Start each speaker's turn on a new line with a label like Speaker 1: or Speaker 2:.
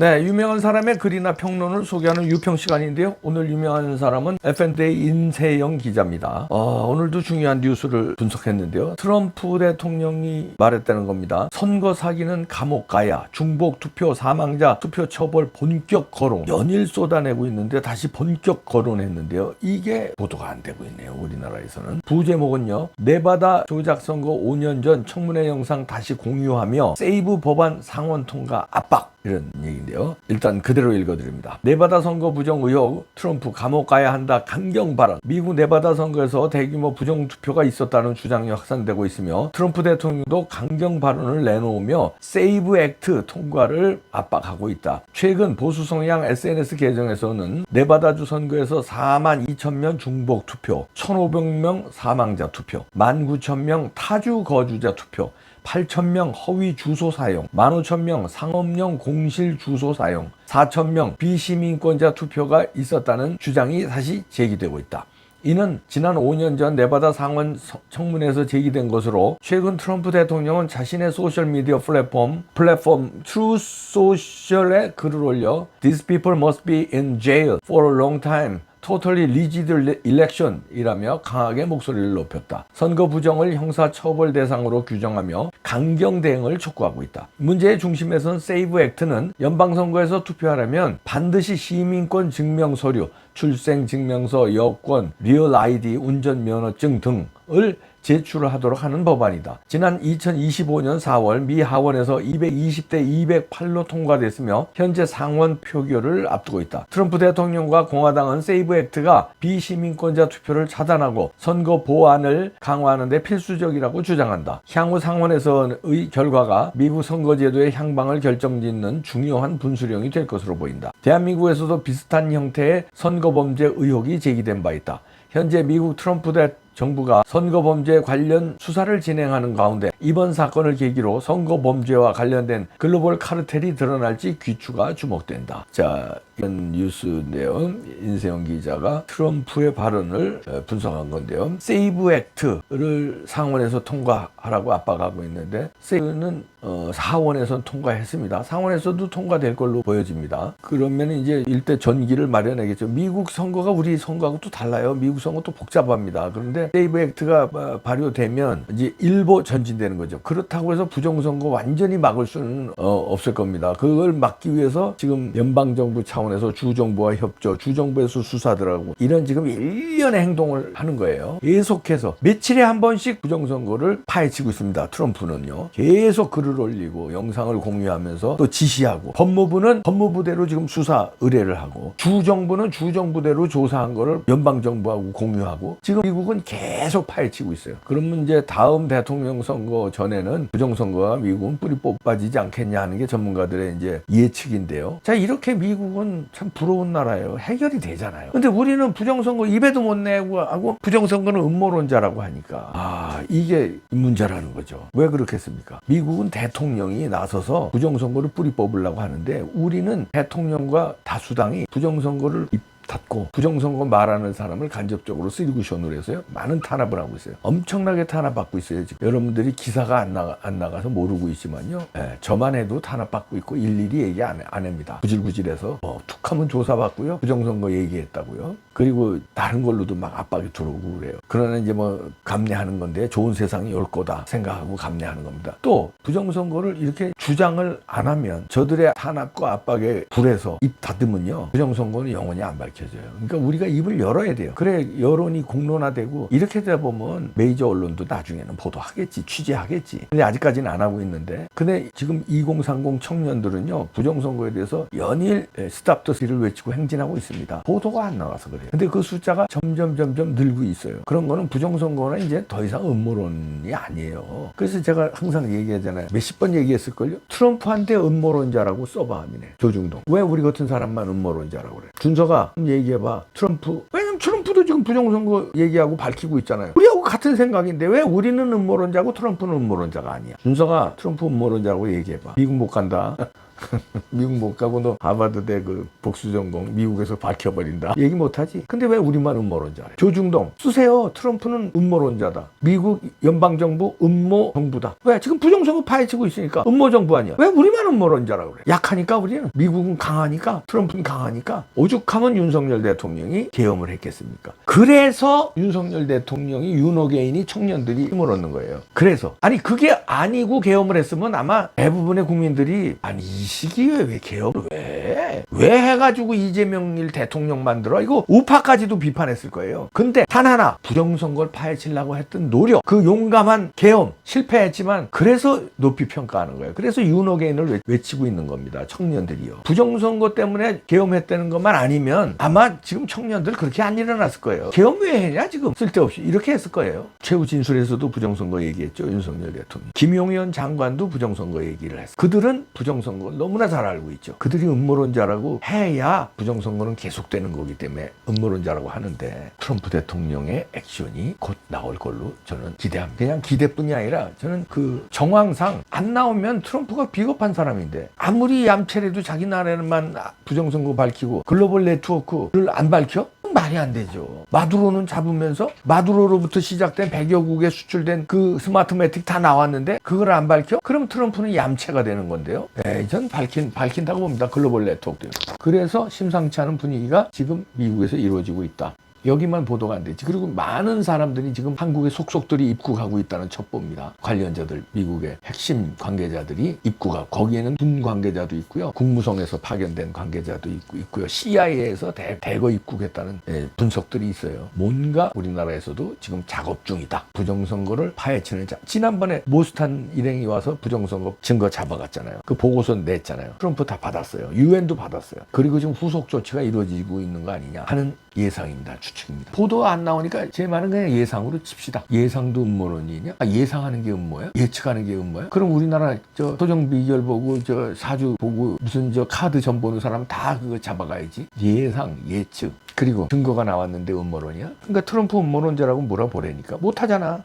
Speaker 1: 네, 유명한 사람의 글이나 평론을 소개하는 유평 시간인데요. 오늘 유명한 사람은 F&A 인세영 기자입니다. 오늘도 중요한 뉴스를 분석했는데요. 트럼프 대통령이 말했다는 겁니다. 선거 사기는 감옥 가야, 중복 투표 사망자 투표 처벌 본격 거론, 연일 쏟아내고 있는데 다시 본격 거론했는데요. 이게 보도가 안 되고 있네요. 우리나라에서는. 부제목은요. 네바다 조작 선거 5년 전 청문회 영상 다시 공유하며 세이브 법안 상원 통과 압박. 이런 얘기인데요. 일단 그대로 읽어드립니다. 네바다 선거 부정 의혹, 트럼프 감옥 가야 한다 강경 발언. 미국 네바다 선거에서 대규모 부정 투표가 있었다는 주장이 확산되고 있으며 트럼프 대통령도 강경 발언을 내놓으며 세이브 액트 통과를 압박하고 있다. 최근 보수 성향 SNS 계정에서는 네바다주 선거에서 4만 2천 명 중복 투표, 1,500명 사망자 투표, 19,000명 타주 거주자 투표, 8,000명 허위 주소 사용, 15,000명 상업용 공실 주소 사용, 4,000명 비시민권자 투표가 있었다는 주장이 다시 제기되고 있다. 이는 지난 5년 전 네바다 상원 청문회에서 제기된 것으로 최근 트럼프 대통령은 자신의 소셜미디어 플랫폼 Truth Social에 글을 올려 These people must be in jail for a long time. Totally rigid election 이라며 강하게 목소리를 높였다. 선거 부정을 형사처벌 대상으로 규정하며 강경 대응을 촉구하고 있다. 문제의 중심에선 세이브 액트는 연방선거에서 투표하려면 반드시 시민권 증명서류, 출생증명서, 여권, 리얼 아이디, 운전면허증 등을 제출하도록 하는 법안이다. 지난 2025년 4월 미 하원에서 220대 208로 통과됐으며 현재 상원 표결을 앞두고 있다. 트럼프 대통령과 공화당은 세이브 액트가 비시민권자 투표를 차단하고 선거 보안을 강화하는 데 필수적이라고 주장한다. 향후 상원에서의 결과가 미국 선거제도의 향방을 결정짓는 중요한 분수령이 될 것으로 보인다. 대한민국에서도 비슷한 형태의 선거범죄 의혹이 제기된 바 있다. 현재 미국 트럼프 정부가 선거범죄 관련 수사를 진행하는 가운데 이번 사건을 계기로 선거범죄와 관련된 글로벌 카르텔이 드러날지 귀추가 주목된다. 자, 이런 뉴스인데요. 인세영 기자가 트럼프의 발언을 분석한 건데요. 세이브 액트를 상원에서 통과하라고 압박하고 있는데 세이브는 하원에서 통과했습니다. 상원에서도 통과될 걸로 보여집니다. 그러면 이제 일대 전기를 마련하겠죠. 미국 선거가 우리 선거하고 또 달라요. 미국 선거 또 복잡합니다. 그런데 세이브 액트가 발효되면 이제 일보 전진되는 거죠. 그렇다고 해서 부정선거 완전히 막을 수는 없을 겁니다. 그걸 막기 위해서 지금 연방정부 차원에서 주정부와 협조, 주정부에서 수사들하고 이런 지금 일련의 행동을 하는 거예요. 계속해서 며칠에 한 번씩 부정선거를 파헤치고 있습니다. 트럼프는요. 계속 글을 올리고 영상을 공유하면서 또 지시하고 법무부는 법무부대로 지금 수사 의뢰를 하고 주정부는 주정부대로 조사한 거를 연방정부하고 공유하고 지금 미국은 계속 파헤치고 있어요. 그러면 이제 다음 대통령 선거 전에는 부정선거가 미국은 뿌리 뽑아지지 않겠냐 하는 게 전문가들의 이제 예측인데요. 자, 이렇게 미국은 참 부러운 나라예요. 해결이 되잖아요. 근데 우리는 부정선거 입에도 못 내고 하고 부정선거는 음모론자라고 하니까 이게 문제라는 거죠. 왜 그렇겠습니까? 미국은 대통령이 나서서 부정선거를 뿌리 뽑으려고 하는데 우리는 대통령과 다수당이 부정선거를 닫고 부정선거 말하는 사람을 간접적으로 시리구션으로 해서요. 많은 탄압을 하고 있어요. 엄청나게 탄압받고 있어요. 지금 여러분들이 기사가 안 나가서 모르고 있지만요. 저만 해도 탄압받고 있고 일일이 얘기 안 합니다. 구질구질해서 툭하면 조사받고요. 부정선거 얘기했다고요. 그리고 다른 걸로도 막 압박이 들어오고 그래요. 그러나 이제 감내하는 건데 좋은 세상이 올 거다 생각하고 감내하는 겁니다. 또 부정선거를 이렇게 주장을 안 하면 저들의 탄압과 압박에 불에서 입 닫으면요. 부정선거는 영원히 안 밝혀져요. 그러니까 우리가 입을 열어야 돼요. 그래 여론이 공론화되고 이렇게 되다 보면 메이저 언론도 나중에는 보도하겠지, 취재하겠지. 근데 아직까지는 안 하고 있는데 근데 지금 2030 청년들은요. 부정선거에 대해서 연일 스탑 더 시를 외치고 행진하고 있습니다. 보도가 안 나와서 그래요. 근데 그 숫자가 점점 늘고 있어요. 그런 거는 부정선거는 이제 더 이상 음모론이 아니에요. 그래서 제가 항상 얘기하잖아요. 몇십 번 얘기했을걸요. 트럼프한테 음모론자라고 써봐. 조중동. 왜 우리 같은 사람만 음모론자라고 그래? 준서가 얘기해봐. 트럼프. 왜냐면 트럼프도 지금 부정선거 얘기하고 밝히고 있잖아요. 우리하고 같은 생각인데 왜 우리는 음모론자고 트럼프는 음모론자가 아니야? 준서가 트럼프 음모론자라고 얘기해봐. 미국 못 간다. 미국 못 가고 너 하버드대 그 복수 전공 미국에서 밝혀버린다. 얘기 못하지. 근데 왜 우리만 음모론자래? 조중동 쓰세요. 트럼프는 음모론자다. 미국 연방정부 음모 정부다. 왜? 지금 부정선거 파헤치고 있으니까 음모 정부 아니야. 왜 우리만 음모론자라 그래? 약하니까 우리는. 미국은 강하니까, 트럼프는 강하니까. 오죽하면 윤석열 대통령이 계엄을 했겠습니까? 그래서 윤석열 대통령이 윤호개인이 청년들이 힘을 얻는 거예요. 그래서 아니 그게 아니고 계엄을 했으면 아마 대부분의 국민들이 아니 이 시기에 왜 계엄을 왜 해가지고 이재명일 대통령 만들어? 이거 우파까지도 비판했을 거예요. 근데 단 하나 부정선거를 파헤치려고 했던 노력, 그 용감한 계엄 실패했지만 그래서 높이 평가하는 거예요. 그래서 윤호개인을 외치고 있는 겁니다. 청년들이요. 부정선거 때문에 계엄했다는 것만 아니면 아마 지금 청년들 그렇게 안 일어났을 거예요. 계엄 왜 했냐 지금 쓸데없이 이렇게 했을 거예요. 최후 진술에서도 부정선거 얘기했죠. 윤석열 대통령. 김용현 장관도 부정선거 얘기를 했어요. 그들은 부정선거를 너무나 잘 알고 있죠. 그들이 음모론자라고 해야 부정선거는 계속되는 거기 때문에 음모론자라고 하는데 트럼프 대통령의 액션이 곧 나올 걸로 저는 기대합니다. 그냥 기대뿐이 아니라 저는 그 정황상 안 나오면 트럼프가 비겁한 사람인데 아무리 얌체라도 자기 나라에만 부정선거 밝히고 글로벌 네트워크를 안 밝혀? 말이 안 되죠. 마두로는 잡으면서 마두로로부터 시작된 100여국에 수출된 그 스마트 매틱 다 나왔는데 그걸 안 밝혀? 그럼 트럼프는 얌체가 되는 건데요. 전 밝힌다고 봅니다. 글로벌 네트워크. 그래서 심상치 않은 분위기가 지금 미국에서 이루어지고 있다. 여기만 보도가 안 되지. 그리고 많은 사람들이 지금 한국에 속속들이 입국하고 있다는 첩보입니다. 관련자들, 미국의 핵심 관계자들이 입국하고 거기에는 군 관계자도 있고요. 국무성에서 파견된 관계자도 있고요. CIA에서 대거 입국했다는 분석들이 있어요. 뭔가 우리나라에서도 지금 작업 중이다. 부정선거를 파헤치는 자. 지난번에 모스탄 일행이 와서 부정선거 증거 잡아갔잖아요. 그 보고서 냈잖아요. 트럼프 다 받았어요. 유엔도 받았어요. 그리고 지금 후속 조치가 이루어지고 있는 거 아니냐 하는 예상입니다. 추측입니다. 보도 안 나오니까 제 말은 그냥 예상으로 칩시다. 예상도 음모론이냐? 예상하는 게 음모야? 예측하는 게 음모야? 그럼 우리나라 저 소정 비결 보고 저 사주 보고 무슨 저 카드 점 보는 사람 다 그거 잡아가야지. 예상, 예측. 그리고 증거가 나왔는데 음모론이야? 그러니까 트럼프 음모론자라고 뭐라 보래니까 못하잖아.